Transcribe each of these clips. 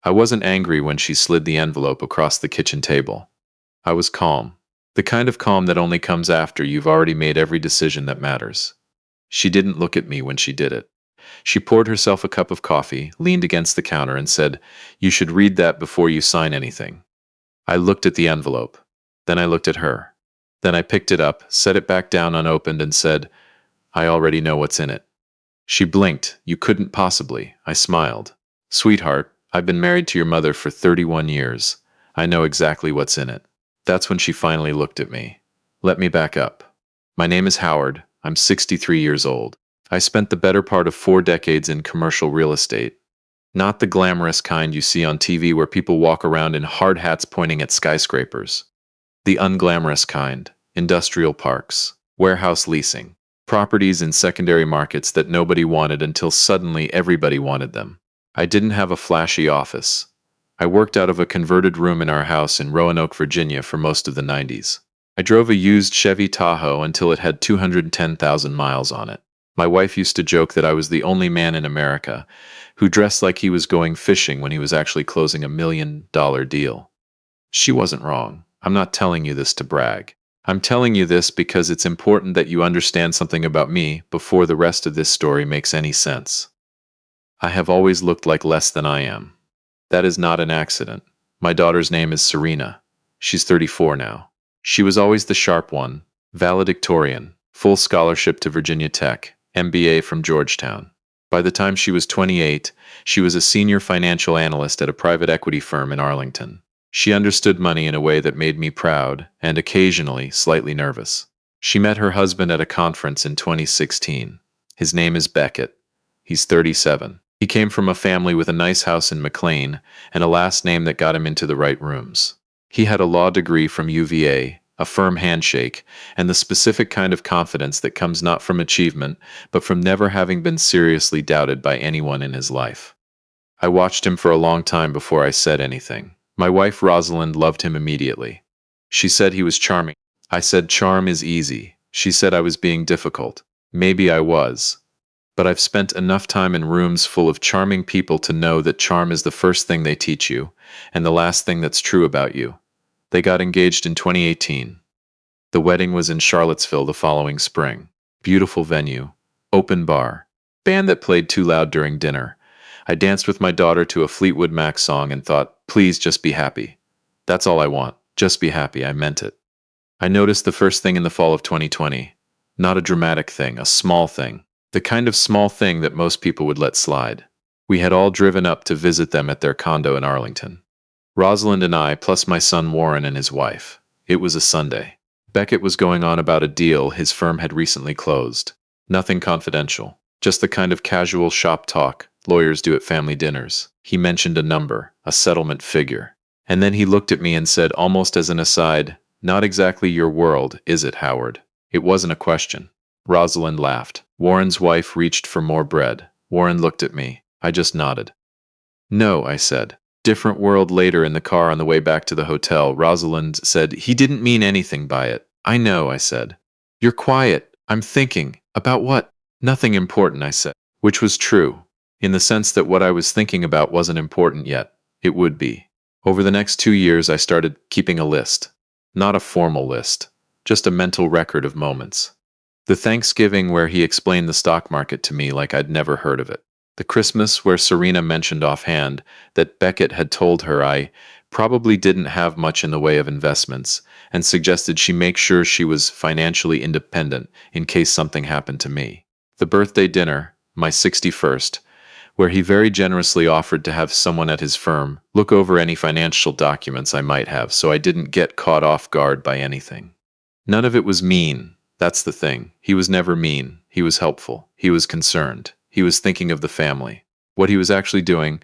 I wasn't angry when she slid the envelope across the kitchen table. I was calm. The kind of calm that only comes after you've already made every decision that matters. She didn't look at me when she did it. She poured herself a cup of coffee, leaned against the counter, and said, "You should read that before you sign anything." I looked at the envelope. Then I looked at her. Then I picked it up, set it back down unopened, and said, "I already know what's in it." She blinked. "You couldn't possibly." I smiled. "Sweetheart, I've been married to your mother for 31 years. I know exactly what's in it." That's when she finally looked at me. "Let me back up. My name is Howard. I'm 63 years old. I spent the better part of 4 decades in commercial real estate. Not the glamorous kind you see on TV where people walk around in hard hats pointing at skyscrapers. The unglamorous kind, industrial parks, warehouse leasing, properties in secondary markets that nobody wanted until suddenly everybody wanted them. I didn't have a flashy office. I worked out of a converted room in our house in Roanoke, Virginia for most of the 90s. I drove a used Chevy Tahoe until it had 210,000 miles on it. My wife used to joke that I was the only man in America who dressed like he was going fishing when he was actually closing $1 million deal. She wasn't wrong. I'm not telling you this to brag. I'm telling you this because it's important that you understand something about me before the rest of this story makes any sense. I have always looked like less than I am. That is not an accident. My daughter's name is Serena. She's 34 now. She was always the sharp one, valedictorian, full scholarship to Virginia Tech, MBA from Georgetown. By the time she was 28, she was a senior financial analyst at a private equity firm in Arlington. She understood money in a way that made me proud and occasionally slightly nervous. She met her husband at a conference in 2016. His name is Beckett. He's 37. He came from a family with a nice house in McLean and a last name that got him into the right rooms. He had a law degree from UVA, a firm handshake, and the specific kind of confidence that comes not from achievement, but from never having been seriously doubted by anyone in his life. I watched him for a long time before I said anything. My wife Rosalind loved him immediately. She said he was charming. I said charm is easy. She said I was being difficult. Maybe I was. But I've spent enough time in rooms full of charming people to know that charm is the first thing they teach you, and the last thing that's true about you. They got engaged in 2018. The wedding was in Charlottesville the following spring. Beautiful venue, open bar, band that played too loud during dinner. I danced with my daughter to a Fleetwood Mac song and thought, please just be happy. That's all I want. Just be happy. I meant it. I noticed the first thing in the fall of 2020. Not a dramatic thing, a small thing. The kind of small thing that most people would let slide. We had all driven up to visit them at their condo in Arlington. Rosalind and I, plus my son Warren and his wife. It was a Sunday. Beckett was going on about a deal his firm had recently closed. Nothing confidential. Just the kind of casual shop talk lawyers do at family dinners. He mentioned a number, a settlement figure. And then he looked at me and said, almost as an aside, "Not exactly your world, is it, Howard?" It wasn't a question. Rosalind laughed. Warren's wife reached for more bread. Warren looked at me. I just nodded. "No," I said. Different world. Later in the car on the way back to the hotel, Rosalind said, "He didn't mean anything by it." "I know," I said. "You're quiet." "I'm thinking." "About what?" "Nothing important," I said. Which was true, in the sense that what I was thinking about wasn't important yet. It would be. Over the next 2 years, I started keeping a list. Not a formal list, just a mental record of moments. The Thanksgiving where he explained the stock market to me like I'd never heard of it. The Christmas where Serena mentioned offhand that Beckett had told her I probably didn't have much in the way of investments and suggested she make sure she was financially independent in case something happened to me. The birthday dinner, my 61st, where he very generously offered to have someone at his firm look over any financial documents I might have so I didn't get caught off guard by anything. None of it was mean. That's the thing. He was never mean. He was helpful. He was concerned. He was thinking of the family. What he was actually doing,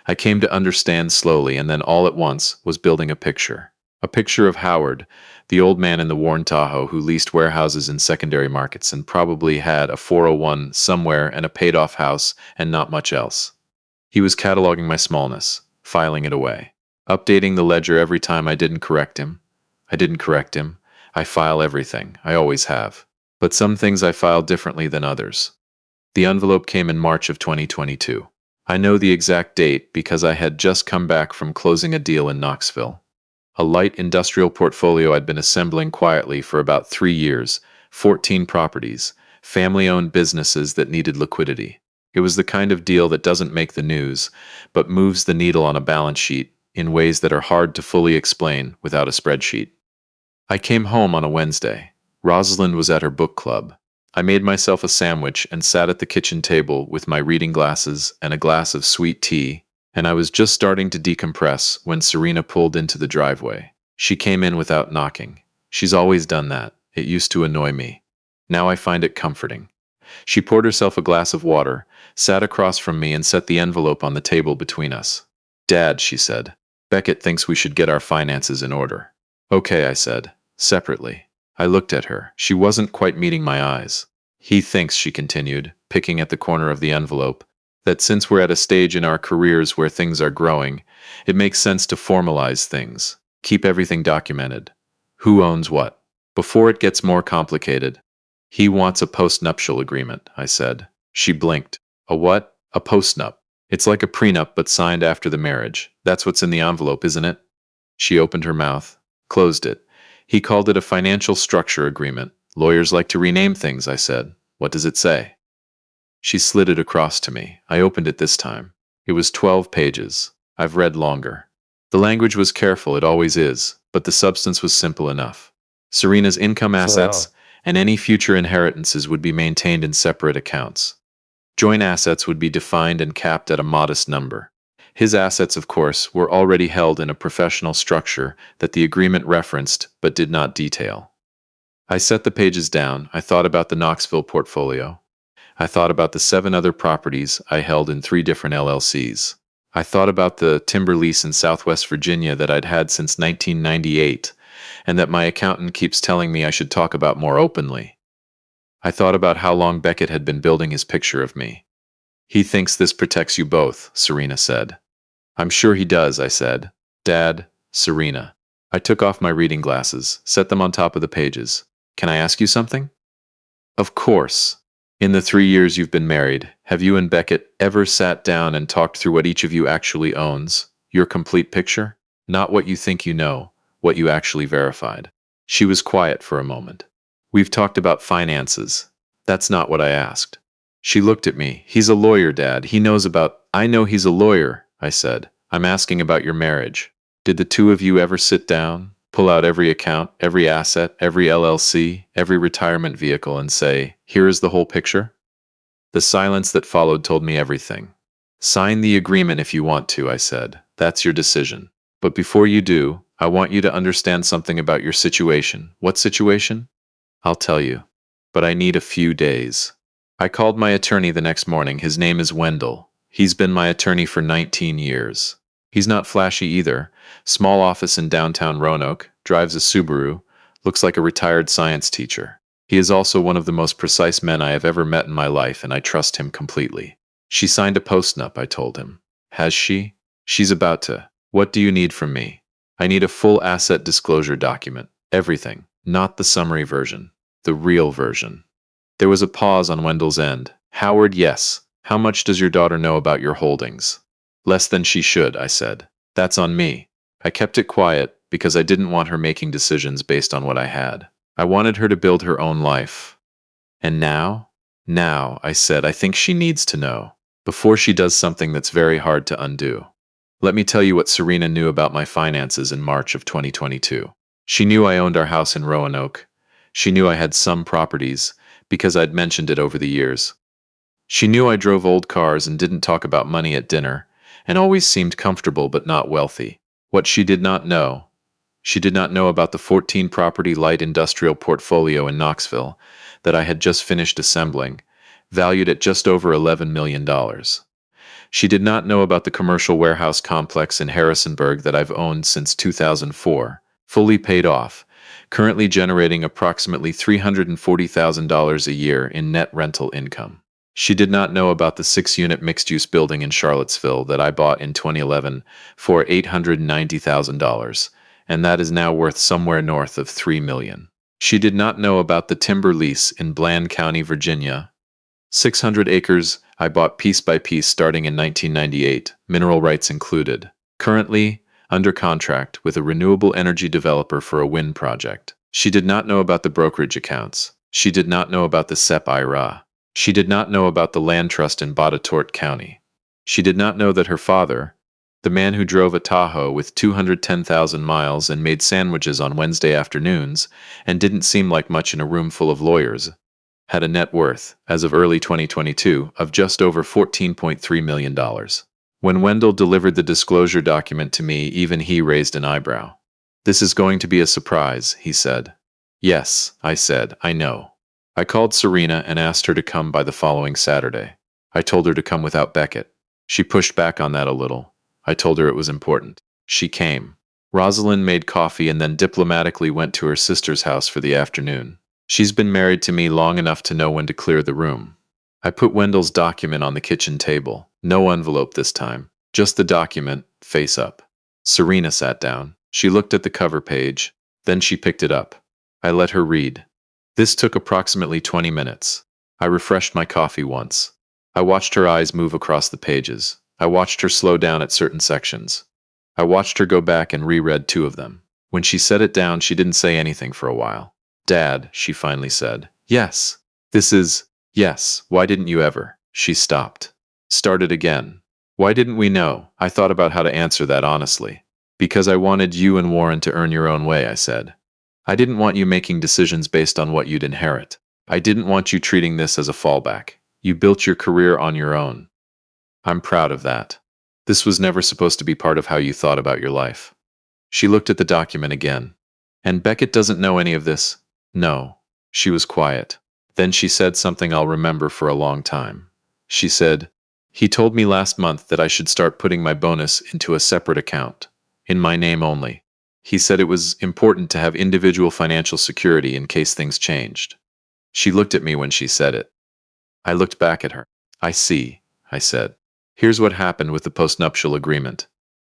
I came to understand slowly, and then all at once was building a picture. A picture of Howard, the old man in the worn Tahoe who leased warehouses in secondary markets and probably had a 401 somewhere and a paid-off house and not much else. He was cataloging my smallness, filing it away, updating the ledger every time I didn't correct him. I file everything. I always have. But some things I file differently than others. The envelope came in March of 2022. I know the exact date because I had just come back from closing a deal in Knoxville. A light industrial portfolio I'd been assembling quietly for about 3 years, 14 properties, family-owned businesses that needed liquidity. It was the kind of deal that doesn't make the news, but moves the needle on a balance sheet in ways that are hard to fully explain without a spreadsheet. I came home on a Wednesday. Rosalind was at her book club. I made myself a sandwich and sat at the kitchen table with my reading glasses and a glass of sweet tea, and I was just starting to decompress when Serena pulled into the driveway. She came in without knocking. She's always done that. It used to annoy me. Now I find it comforting. She poured herself a glass of water, sat across from me, and set the envelope on the table between us. "Dad," she said, "Beckett thinks we should get our finances in order." "Okay," I said, separately. I looked at her. She wasn't quite meeting my eyes. "He thinks," she continued, picking at the corner of the envelope, "that since we're at a stage in our careers where things are growing, it makes sense to formalize things, keep everything documented. Who owns what? Before it gets more complicated." "He wants a postnuptial agreement," I said. She blinked. "A what?" "A postnup. It's like a prenup but signed after the marriage. That's what's in the envelope, isn't it?" She opened her mouth, closed it. "He called it a financial structure agreement. Lawyers like to rename things," I said. "What does it say?" She slid it across to me. I opened it this time. It was 12 pages. I've read longer. The language was careful, it always is, but the substance was simple enough. Serena's income, assets, and any future inheritances would be maintained in separate accounts. Joint assets would be defined and capped at a modest number. His assets, of course, were already held in a professional structure that the agreement referenced but did not detail. I set the pages down. I thought about the Knoxville portfolio. I thought about the 7 other properties I held in 3 different LLCs. I thought about the timber lease in Southwest Virginia that I'd had since 1998, and that my accountant keeps telling me I should talk about more openly. I thought about how long Beckett had been building his picture of me. "He thinks this protects you both," Serena said. "I'm sure he does," I said. "Dad, Serena." I took off my reading glasses, set them on top of the pages. "Can I ask you something?" "Of course." "In the 3 years you've been married, have you and Beckett ever sat down and talked through what each of you actually owns? Your complete picture? Not what you think you know, what you actually verified." She was quiet for a moment. "We've talked about finances. That's not what I asked." She looked at me. "He's a lawyer, Dad. He knows about—" "I know he's a lawyer," I said. "I'm asking about your marriage. Did the two of you ever sit down, pull out every account, every asset, every LLC, every retirement vehicle, and say, 'Here is the whole picture'?" The silence that followed told me everything. "Sign the agreement if you want to," I said. "That's your decision. But before you do, I want you to understand something about your situation." "What situation?" "I'll tell you. But I need a few days." I called my attorney the next morning. His name is Wendell. He's been my attorney for 19 years. He's not flashy either. Small office in downtown Roanoke, drives a Subaru, looks like a retired science teacher. He is also one of the most precise men I have ever met in my life, and I trust him completely. "She signed a postnup," I told him. "Has she?" "She's about to." "What do you need from me?" "I need a full asset disclosure document. Everything. Not the summary version. The real version." There was a pause on Wendell's end. "Howard, yes. How much does your daughter know about your holdings?" "Less than she should," I said. "That's on me." I kept it quiet because I didn't want her making decisions based on what I had. I wanted her to build her own life. "And now?" "Now," I said, "I think she needs to know. Before she does something that's very hard to undo." Let me tell you what Serena knew about my finances in March of 2022. She knew I owned our house in Roanoke. She knew I had some properties, because I'd mentioned it over the years. She knew I drove old cars and didn't talk about money at dinner, and always seemed comfortable but not wealthy. What she did not know about the 14-property light industrial portfolio in Knoxville that I had just finished assembling, valued at just over $11 million. She did not know about the commercial warehouse complex in Harrisonburg that I've owned since 2004, fully paid off, currently generating approximately $340,000 a year in net rental income. She did not know about the 6-unit mixed-use building in Charlottesville that I bought in 2011 for $890,000, and that is now worth somewhere north of $3 million. She did not know about the timber lease in Bland County, Virginia, 600 acres I bought piece by piece starting in 1998, mineral rights included. Currently, under contract with a renewable energy developer for a wind project. She did not know about the brokerage accounts. She did not know about the SEP IRA. She did not know about the land trust in Botetourt County. She did not know that her father, the man who drove a Tahoe with 210,000 miles and made sandwiches on Wednesday afternoons and didn't seem like much in a room full of lawyers, had a net worth, as of early 2022, of just over $14.3 million. When Wendell delivered the disclosure document to me, even he raised an eyebrow. "This is going to be a surprise," he said. "Yes," I said, "I know." I called Serena and asked her to come by the following Saturday. I told her to come without Beckett. She pushed back on that a little. I told her it was important. She came. Rosalind made coffee and then diplomatically went to her sister's house for the afternoon. She's been married to me long enough to know when to clear the room. I put Wendell's document on the kitchen table. No envelope this time. Just the document, face up. Serena sat down. She looked at the cover page. Then she picked it up. I let her read. This took approximately 20 minutes. I refreshed my coffee once. I watched her eyes move across the pages. I watched her slow down at certain sections. I watched her go back and reread 2 of them. When she set it down, she didn't say anything for a while. "Dad," she finally said. "Yes. This is... Yes, why didn't you ever?" She stopped. Started again. "Why didn't we know?" I thought about how to answer that honestly. "Because I wanted you and Warren to earn your own way," I said. "I didn't want you making decisions based on what you'd inherit. I didn't want you treating this as a fallback. You built your career on your own. I'm proud of that. This was never supposed to be part of how you thought about your life." She looked at the document again. "And Beckett doesn't know any of this?" "No." She was quiet. Then she said something I'll remember for a long time. She said, "He told me last month that I should start putting my bonus into a separate account, in my name only. He said it was important to have individual financial security in case things changed." She looked at me when she said it. I looked back at her. "I see," I said. "Here's what happened with the postnuptial agreement.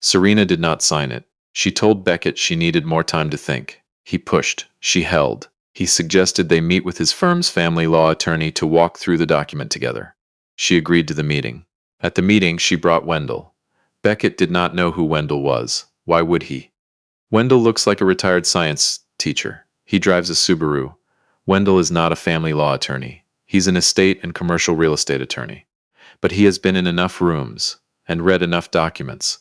Serena did not sign it. She told Beckett she needed more time to think. He pushed. She held. He suggested they meet with his firm's family law attorney to walk through the document together. She agreed to the meeting. At the meeting, she brought Wendell. Beckett did not know who Wendell was. Why would he? Wendell looks like a retired science teacher. He drives a Subaru. Wendell is not a family law attorney. He's an estate and commercial real estate attorney. But he has been in enough rooms, and read enough documents,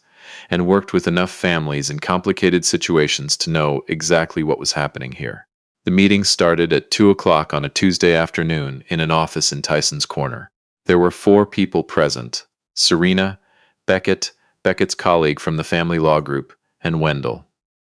and worked with enough families in complicated situations to know exactly what was happening here. The meeting started at 2 o'clock on a Tuesday afternoon in an office in Tyson's Corner. There were 4 people present: Serena, Beckett, Beckett's colleague from the family law group, and Wendell.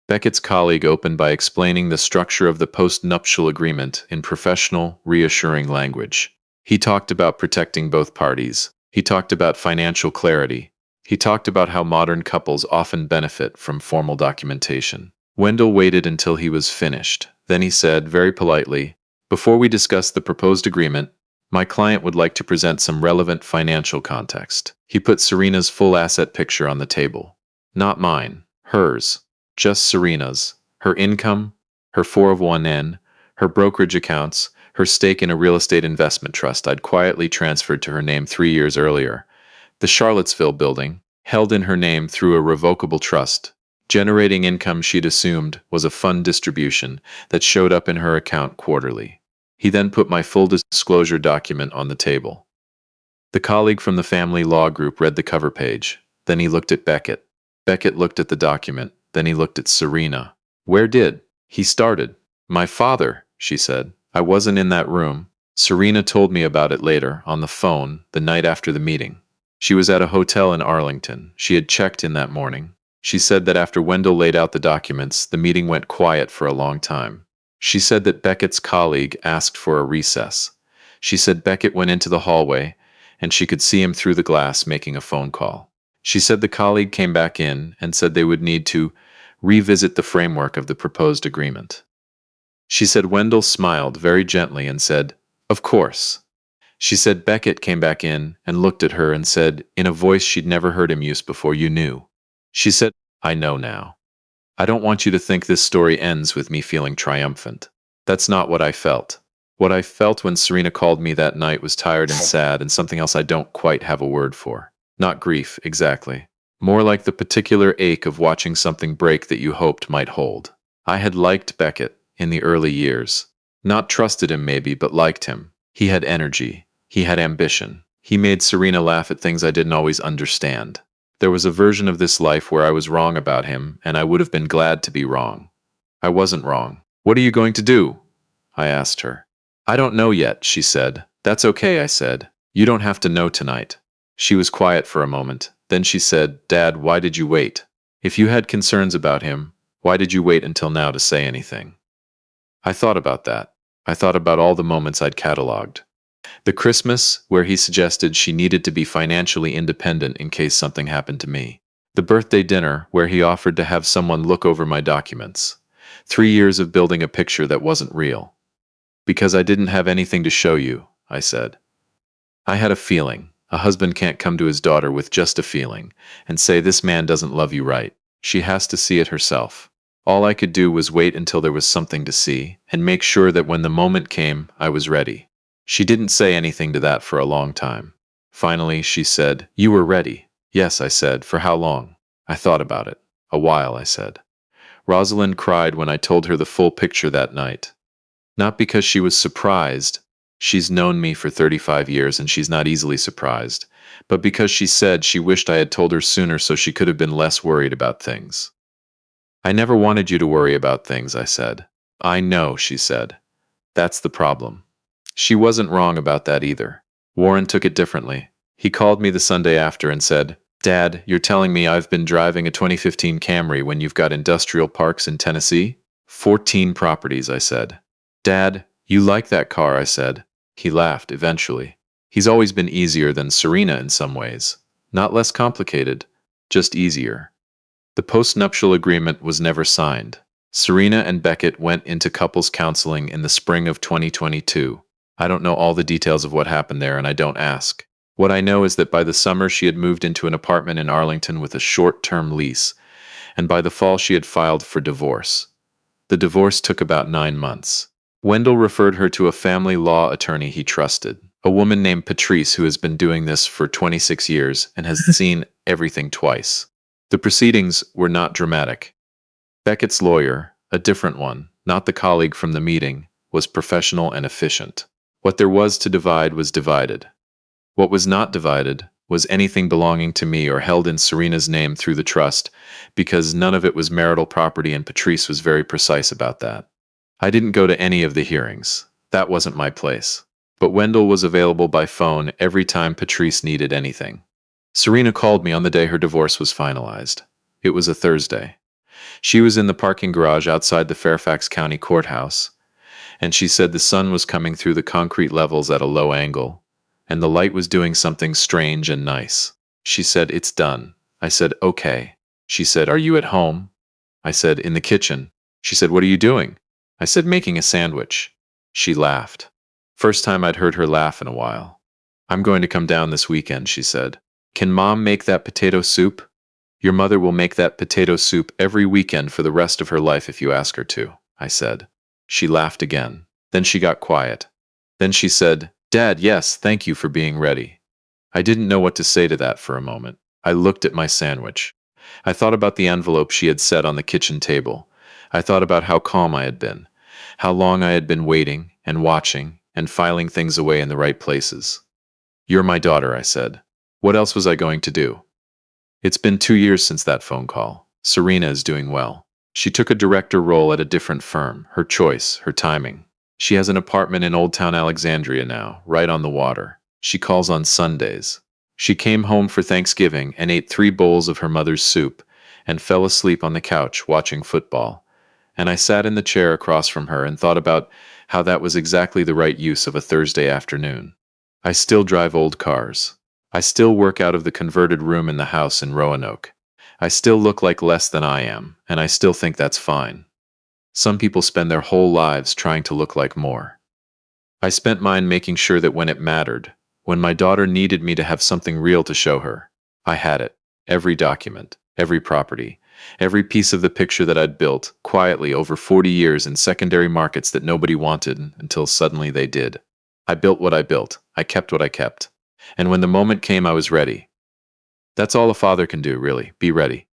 Beckett's colleague opened by explaining the structure of the post-nuptial agreement in professional, reassuring language. He talked about protecting both parties. He talked about financial clarity. He talked about how modern couples often benefit from formal documentation. Wendell waited until he was finished. Then he said, very politely, "Before we discuss the proposed agreement, my client would like to present some relevant financial context." He put Serena's full asset picture on the table. Not mine, hers. Just Serena's. Her income, her 401(n), her brokerage accounts, her stake in a real estate investment trust I'd quietly transferred to her name 3 years earlier, the Charlottesville building, held in her name through a revocable trust, generating income she'd assumed was a fund distribution that showed up in her account quarterly. He then put my full disclosure document on the table. The colleague from the family law group read the cover page. Then he looked at Beckett. Beckett looked at the document. Then he looked at Serena. "Where did?" He started. "My father," she said. "I wasn't in that room. Serena told me about it later, on the phone, the night after the meeting. She was at a hotel in Arlington. She had checked in that morning. She said that after Wendell laid out the documents, the meeting went quiet for a long time. She said that Beckett's colleague asked for a recess. She said Beckett went into the hallway, and she could see him through the glass making a phone call. She said the colleague came back in and said they would need to revisit the framework of the proposed agreement. She said Wendell smiled very gently and said, 'Of course.' She said Beckett came back in and looked at her and said, in a voice she'd never heard him use before, 'You knew.' She said, 'I know now. I don't want you to think this story ends with me feeling triumphant. That's not what I felt. What I felt when Serena called me that night was tired and sad, and something else I don't quite have a word for. Not grief, exactly. More like the particular ache of watching something break that you hoped might hold. I had liked Beckett in the early years. Not trusted him maybe, but liked him. He had energy. He had ambition. He made Serena laugh at things I didn't always understand. There was a version of this life where I was wrong about him, and I would have been glad to be wrong. I wasn't wrong. What are you going to do? I asked her. I don't know yet, she said. That's okay, I said. You don't have to know tonight. She was quiet for a moment. Then she said, Dad, why did you wait? If you had concerns about him, why did you wait until now to say anything? I thought about that. I thought about all the moments I'd catalogued. The Christmas, where he suggested she needed to be financially independent in case something happened to me. The birthday dinner, where he offered to have someone look over my documents. 3 years of building a picture that wasn't real. Because I didn't have anything to show you, I said. I had a feeling. A husband can't come to his daughter with just a feeling and say this man doesn't love you right. She has to see it herself. All I could do was wait until there was something to see and make sure that when the moment came, I was ready. She didn't say anything to that for a long time. Finally, she said, You were ready. Yes, I said. For how long? I thought about it. A while, I said. Rosalind cried when I told her the full picture that night. Not because she was surprised. She's known me for 35 years and she's not easily surprised. But because she said she wished I had told her sooner so she could have been less worried about things. I never wanted you to worry about things, I said. I know, she said. That's the problem. She wasn't wrong about that either. Warren took it differently. He called me the Sunday after and said, Dad, you're telling me I've been driving a 2015 Camry when you've got industrial parks in Tennessee? 14 properties, I said. Dad, you like that car, I said. He laughed, eventually. He's always been easier than Serena in some ways. Not less complicated, just easier. The postnuptial agreement was never signed. Serena and Beckett went into couples counseling in the spring of 2022. I don't know all the details of what happened there, and I don't ask. What I know is that by the summer she had moved into an apartment in Arlington with a short-term lease, and by the fall she had filed for divorce. The divorce took about 9 months. Wendell referred her to a family law attorney he trusted, a woman named Patrice who has been doing this for 26 years and has seen everything twice. The proceedings were not dramatic. Beckett's lawyer, a different one, not the colleague from the meeting, was professional and efficient. What there was to divide was divided. What was not divided was anything belonging to me or held in Serena's name through the trust, because none of it was marital property and Patrice was very precise about that. I didn't go to any of the hearings. That wasn't my place. But Wendell was available by phone every time Patrice needed anything. Serena called me on the day her divorce was finalized. It was a Thursday. She was in the parking garage outside the Fairfax County Courthouse, and she said the sun was coming through the concrete levels at a low angle, and the light was doing something strange and nice. She said, It's done. I said, Okay. She said, Are you at home? I said, In the kitchen. She said, What are you doing? I said, Making a sandwich. She laughed. First time I'd heard her laugh in a while. I'm going to come down this weekend, she said. Can Mom make that potato soup? Your mother will make that potato soup every weekend for the rest of her life if you ask her to, I said. She laughed again. Then she got quiet. Then she said, Dad, yes, thank you for being ready. I didn't know what to say to that for a moment. I looked at my sandwich. I thought about the envelope she had set on the kitchen table. I thought about how calm I had been, how long I had been waiting and watching and filing things away in the right places. You're my daughter, I said. What else was I going to do? It's been 2 years since that phone call. Serena is doing well. She took a director role at a different firm, her choice, her timing. She has an apartment in Old Town Alexandria now, right on the water. She calls on Sundays. She came home for Thanksgiving and ate 3 bowls of her mother's soup and fell asleep on the couch watching football. And I sat in the chair across from her and thought about how that was exactly the right use of a Thursday afternoon. I still drive old cars. I still work out of the converted room in the house in Roanoke. I still look like less than I am, and I still think that's fine. Some people spend their whole lives trying to look like more. I spent mine making sure that when it mattered, when my daughter needed me to have something real to show her, I had it, every document. Every property, every piece of the picture that I'd built, quietly over 40 years in secondary markets that nobody wanted until suddenly they did. I built what I built. I kept what I kept. And when the moment came, I was ready. That's all a father can do, really. Be ready.